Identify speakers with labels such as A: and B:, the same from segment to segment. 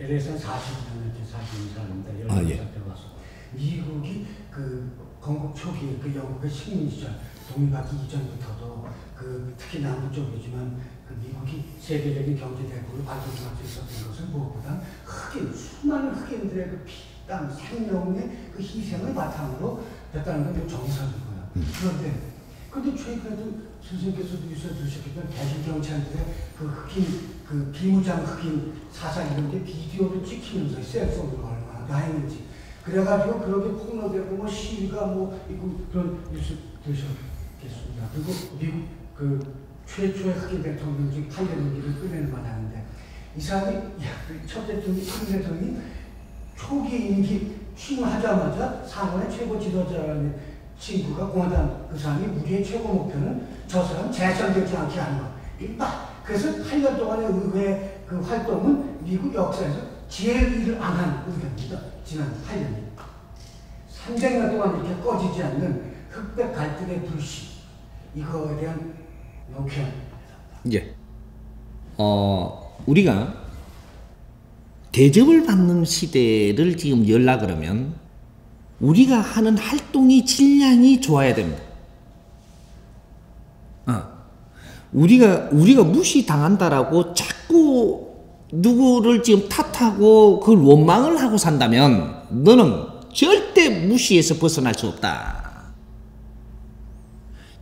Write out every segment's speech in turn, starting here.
A: LA에서는 40년, 42살입니다.
B: 아, 예.
A: 들어와서 미국이 그 건국 초기 그 영국의 식민 시절 독립하기 이전부터도 그 특히 남부 쪽이지만 그 미국이 세계적인 경제 대국으로 발전할 수 있었던 것은 무엇보다 흑인 수많은 흑인들의 그 피땀 생명의 그 희생을 바탕으로 됐다는 건 정상이고요. 그런데 최근에도 선생님께서도 뉴스에 들으셨겠지만 백인 경찰들의 그 흑인 그 비무장 흑인 사상 이런 게 비디오를 찍히면서 셀폰으로 얼마나 다행인지 그래가지고 그렇게 폭로되고 뭐 시위가 뭐 있고 그런 뉴스 들으셨겠습니다. 그리고 미국 그 최초의 흑인 대통령 중 칼레노기를 꺼내는 바람인데 이 사람이 첫 대통령이 흑인 대통령이 초기 임기 취임하자마자 상원의 최고 지도자라는 친구가 공화당 그 사람이 우리의 최고 목표는 저 사람 재선되지 않게 하는 것. 그래서 8년 동안의 의회 그 활동은 미국 역사에서 제일 일을 안 한 의회입니다. 지난 8년이. 300년 동안 이렇게 꺼지지 않는 흑백 갈등의 불씨. 이거에 대한 명쾌한.
B: 예. 우리가 대접을 받는 시대를 지금 열라 그러면 우리가 하는 활동이 질량이 좋아야 됩니다. 우리가 무시당한다라고 자꾸 누구를 지금 탓하고 그걸 원망을 하고 산다면 너는 절대 무시에서 벗어날 수 없다.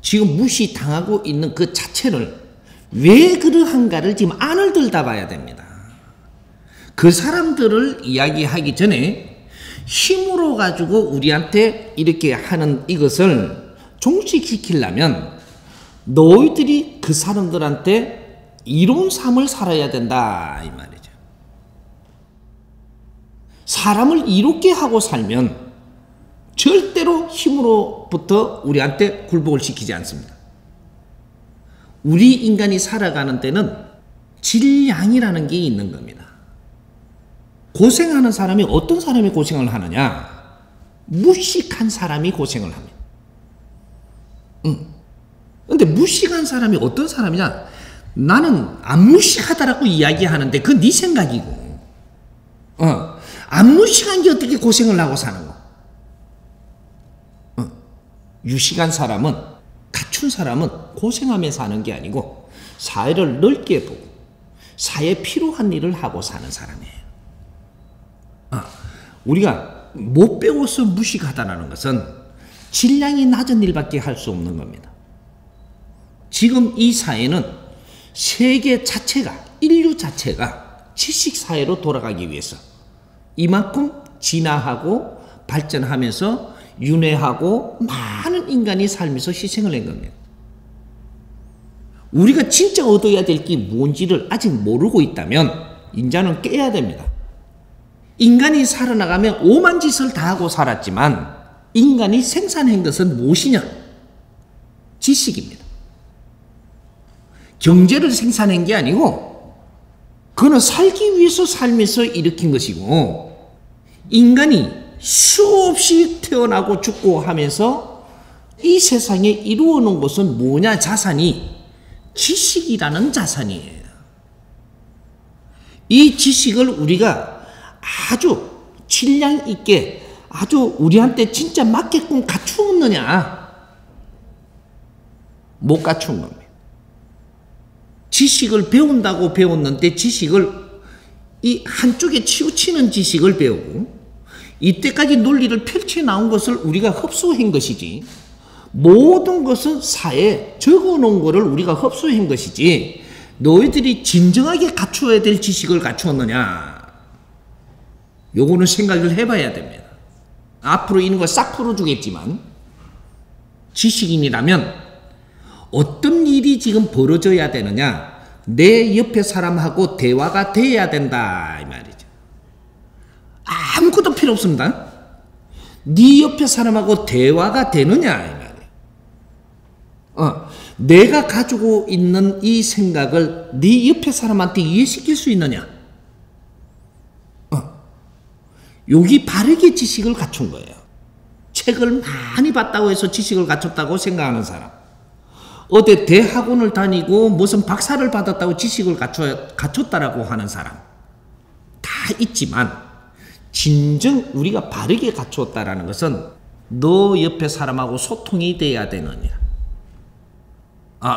B: 지금 무시당하고 있는 그 자체를 왜 그러한가를 지금 안을 들다 봐야 됩니다. 그 사람들을 이야기하기 전에 힘으로 가지고 우리한테 이렇게 하는 이것을 종식시키려면 너희들이 그 사람들한테 이로운 삶을 살아야 된다 이 말이죠. 사람을 이롭게 하고 살면 절대로 힘으로부터 우리한테 굴복을 시키지 않습니다. 우리 인간이 살아가는 데는 질량이라는 게 있는 겁니다. 고생하는 사람이 어떤 사람이 고생을 하느냐? 무식한 사람이 고생을 합니다. 근데 무식한 사람이 어떤 사람이냐? 나는 안 무식하다라고 이야기하는데 그건 네 생각이고 안 무식한 게 어떻게 고생을 하고 사는 거? 유식한 사람은, 갖춘 사람은 고생하며 사는 게 아니고 사회를 넓게 보고 사회에 필요한 일을 하고 사는 사람이에요. 우리가 못 배워서 무식하다는 것은 질량이 낮은 일밖에 할 수 없는 겁니다. 지금 이 사회는 세계 자체가, 인류 자체가 지식사회로 돌아가기 위해서 이만큼 진화하고 발전하면서 윤회하고 많은 인간이 살면서 희생을 한 겁니다. 우리가 진짜 얻어야 될 게 뭔지를 아직 모르고 있다면 인자는 깨야 됩니다. 인간이 살아나가면 오만 짓을 다 하고 살았지만 인간이 생산한 것은 무엇이냐? 지식입니다. 경제를 생산한 게 아니고 그는 살기 위해서 살면서 일으킨 것이고 인간이 수없이 태어나고 죽고 하면서 이 세상에 이루어 놓은 것은 뭐냐? 자산이 지식이라는 자산이에요. 이 지식을 우리가 아주 질량 있게 아주 우리한테 진짜 맞게끔 갖추었느냐? 못 갖춘 겁니다. 지식을 배운다고 배웠는데 지식을 이 한쪽에 치우치는 지식을 배우고 이때까지 논리를 펼쳐 나온 것을 우리가 흡수한 것이지 모든 것은 사회에 적어놓은 것을 우리가 흡수한 것이지 너희들이 진정하게 갖추어야 될 지식을 갖추었느냐? 요거는 생각을 해봐야 됩니다. 앞으로 있는 걸 싹 풀어주겠지만 지식인이라면 어떤 일이 지금 벌어져야 되느냐, 내 옆에 사람하고 대화가 돼야 된다 이 말이죠. 아무것도 필요 없습니다. 네 옆에 사람하고 대화가 되느냐 이 말이에요. 내가 가지고 있는 이 생각을 네 옆에 사람한테 이해시킬 수 있느냐. 여기 바르게 지식을 갖춘 거예요. 책을 많이 봤다고 해서 지식을 갖췄다고 생각하는 사람, 어디 대학원을 다니고 무슨 박사를 받았다고 지식을 갖췄다라고 하는 사람 다 있지만, 진정 우리가 바르게 갖추었다라는 것은 너 옆에 사람하고 소통이 돼야 되느냐.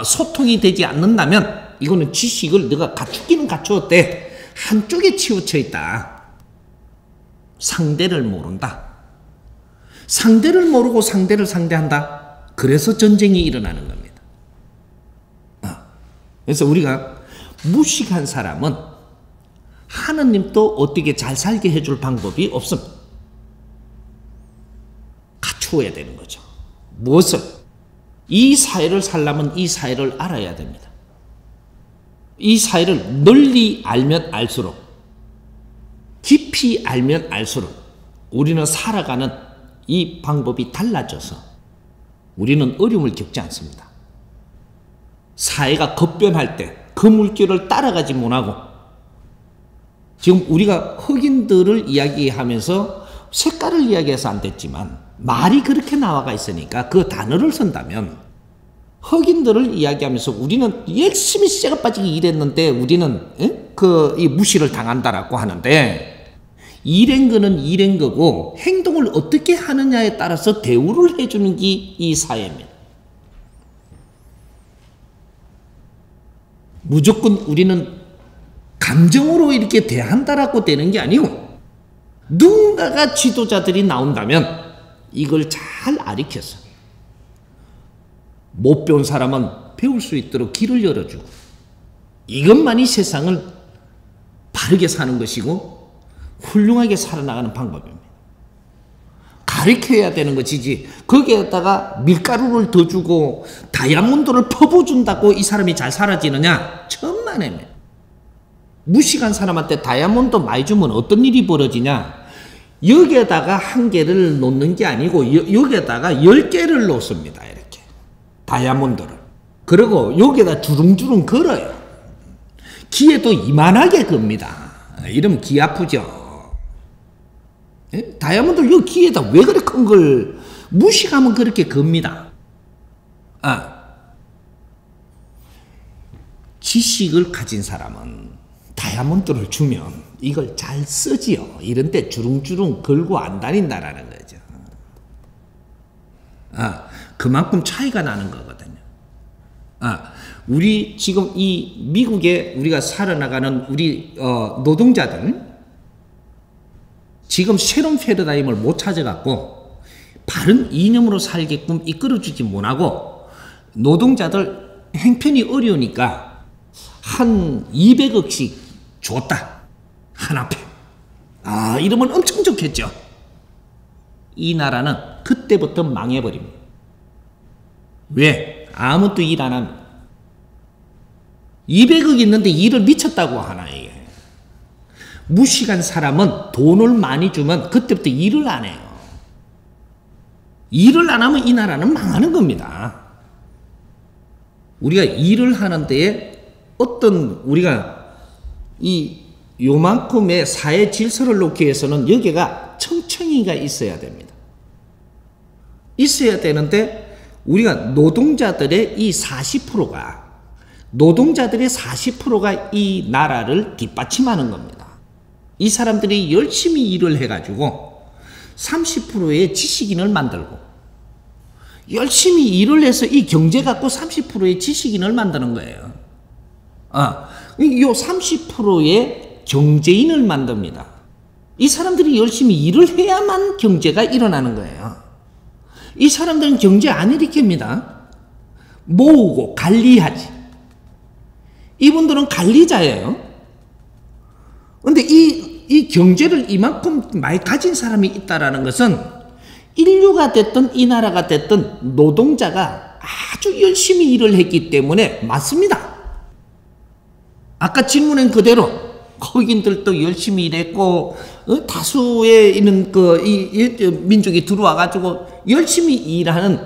B: 소통이 되지 않는다면 이거는 지식을 내가 갖추기는 갖추었대, 한쪽에 치우쳐 있다. 상대를 모른다. 상대를 모르고 상대를 상대한다. 그래서 전쟁이 일어나는 겁니다. 그래서 우리가 무식한 사람은 하느님도 어떻게 잘 살게 해줄 방법이 없습니다. 갖추어야 되는 거죠. 무엇을? 이 사회를 살려면 이 사회를 알아야 됩니다. 이 사회를 널리 알면 알수록, 깊이 알면 알수록 우리는 살아가는 이 방법이 달라져서 우리는 어려움을 겪지 않습니다. 사회가 급변할 때 그 물결을 따라가지 못하고, 지금 우리가 흑인들을 이야기하면서 색깔을 이야기해서 안 됐지만 말이 그렇게 나와가 있으니까 그 단어를 쓴다면, 흑인들을 이야기하면서 우리는 열심히 쇠가 빠지게 일했는데 우리는 이 무시를 당한다라고 하는데, 일한 거는 일한 거고 행동을 어떻게 하느냐에 따라서 대우를 해주는 게 이 사회입니다. 무조건 우리는 감정으로 이렇게 대한다라고 되는 게 아니고, 누군가가 지도자들이 나온다면 이걸 잘 가르쳐서 못 배운 사람은 배울 수 있도록 길을 열어주고, 이것만이 세상을 바르게 사는 것이고 훌륭하게 살아나가는 방법입니다. 가르쳐야 되는 것이지 거기에다가 밀가루를 더 주고 다이아몬드를 퍼부어준다고 이 사람이 잘 살아지느냐? 천만에입니다. 무식한 사람한테 다이아몬드 많이 주면 어떤 일이 벌어지냐? 여기에다가 한 개를 놓는 게 아니고 여기에다가 10개를 놓습니다. 이렇게 다이아몬드를. 그리고 여기에다 주릉주릉 걸어요. 귀에도 이만하게 겁니다. 이러면 귀 아프죠. 다이아몬드 요 귀에다 왜 그렇게 큰 걸 무식하면 그렇게 겁니다. 지식을 가진 사람은 다이아몬드를 주면 이걸 잘 쓰지요. 이런 데 주릉주릉 걸고 안 다닌다라는 거죠. 그만큼 차이가 나는 거거든요. 우리 지금 이 미국에 우리가 살아나가는 우리 노동자들, 지금 새로운 패러다임을 못 찾아갖고 바른 이념으로 살게끔 이끌어주지 못하고, 노동자들 형편이 어려우니까 한 200억씩 줬다. 한 앞에. 이러면 엄청 좋겠죠. 이 나라는 그때부터 망해버립니다. 왜? 아무도 일 안 합니다. 200억 있는데 일을 미쳤다고 하나, 이게. 무식한 사람은 돈을 많이 주면 그때부터 일을 안 해요. 일을 안 하면 이 나라는 망하는 겁니다. 우리가 일을 하는 데에 어떤 우리가 요만큼의 사회 질서를 놓기 위해서는 여기가 청청이가 있어야 됩니다. 있어야 되는데 우리가 노동자들의 이 40%가 이 나라를 뒷받침하는 겁니다. 이 사람들이 열심히 일을 해가지고 30%의 지식인을 만들고, 열심히 일을 해서 이 경제 갖고 30%의 지식인을 만드는 거예요. 요 30%의 경제인을 만듭니다. 이 사람들이 열심히 일을 해야만 경제가 일어나는 거예요. 이 사람들은 경제 안 일으킵니다. 모으고 관리하지. 이분들은 관리자예요. 근데 이 경제를 이만큼 많이 가진 사람이 있다라는 것은 인류가 됐든 이 나라가 됐든 노동자가 아주 열심히 일을 했기 때문에 맞습니다. 아까 질문한 그대로 흑인들도 열심히 일했고 다수의 있는 민족이 들어와 가지고 열심히 일하는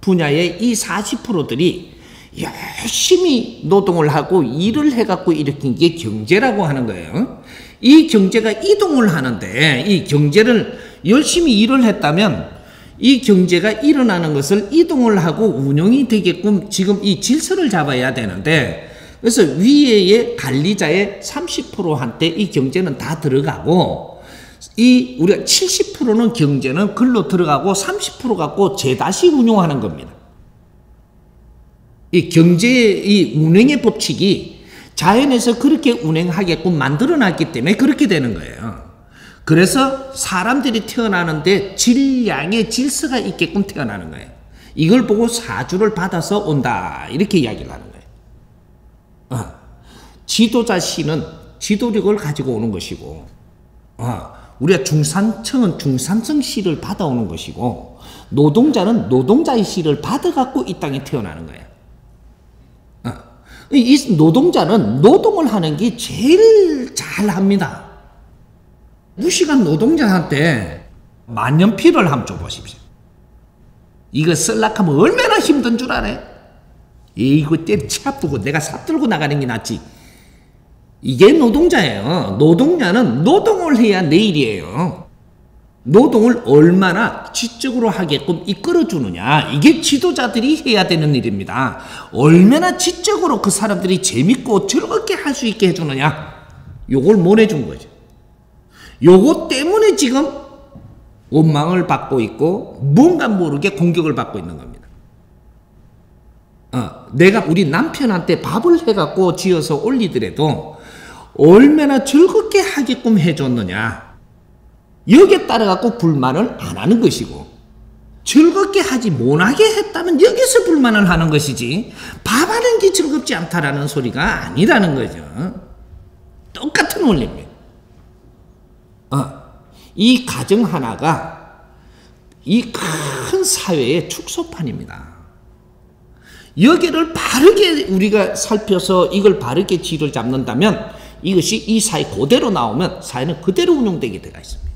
B: 분야의 이 40%들이 열심히 노동을 하고 일을 해갖고 일으킨 게 경제라고 하는 거예요. 이 경제가 이동을 하는데 이 경제를 열심히 일을 했다면 이 경제가 일어나는 것을 이동을 하고 운영이 되게끔 지금 이 질서를 잡아야 되는데 그래서 위에의 관리자의 30%한테 이 경제는 다 들어가고 이 우리가 70%는 경제는 글로 들어가고 30% 갖고 재다시 운용하는 겁니다. 이 경제의 이 운행의 법칙이 자연에서 그렇게 운행하게끔 만들어 놨기 때문에 그렇게 되는 거예요. 그래서 사람들이 태어나는데 질량의 질서가 있게끔 태어나는 거예요. 이걸 보고 사주를 받아서 온다 이렇게 이야기를 하는 거예요. 지도자 씨는 지도력을 가지고 오는 것이고 우리가 중산층은 중산층 씨를 받아오는 것이고 노동자는 노동자의 씨를 받아갖고 이 땅에 태어나는 거예요. 이 노동자는 노동을 하는 게 제일 잘합니다. 무시간 노동자한테 만년필을 한번 줘보십시오. 이거 쓸락하면 얼마나 힘든 줄 알아요? 이거 때려치 아프고 내가 삽들고 나가는 게 낫지. 이게 노동자예요. 노동자는 노동을 해야 내일이에요. 노동을 얼마나 지적으로 하게끔 이끌어주느냐. 이게 지도자들이 해야 되는 일입니다. 얼마나 지적으로 그 사람들이 재밌고 즐겁게 할 수 있게 해주느냐. 요걸 못 해준 거죠. 요거 때문에 지금 원망을 받고 있고 뭔가 모르게 공격을 받고 있는 겁니다. 내가 우리 남편한테 밥을 해갖고 지어서 올리더라도 얼마나 즐겁게 하게끔 해줬느냐. 여기에 따라갖고 불만을 안 하는 것이고 즐겁게 하지 못하게 했다면 여기서 불만을 하는 것이지 밥하는 게 즐겁지 않다라는 소리가 아니라는 거죠. 똑같은 원리입니다. 이 가정 하나가 이 큰 사회의 축소판입니다. 여기를 바르게 우리가 살펴서 이걸 바르게 질을 잡는다면 이것이 이 사회 그대로 나오면 사회는 그대로 운영되게 되어 있습니다.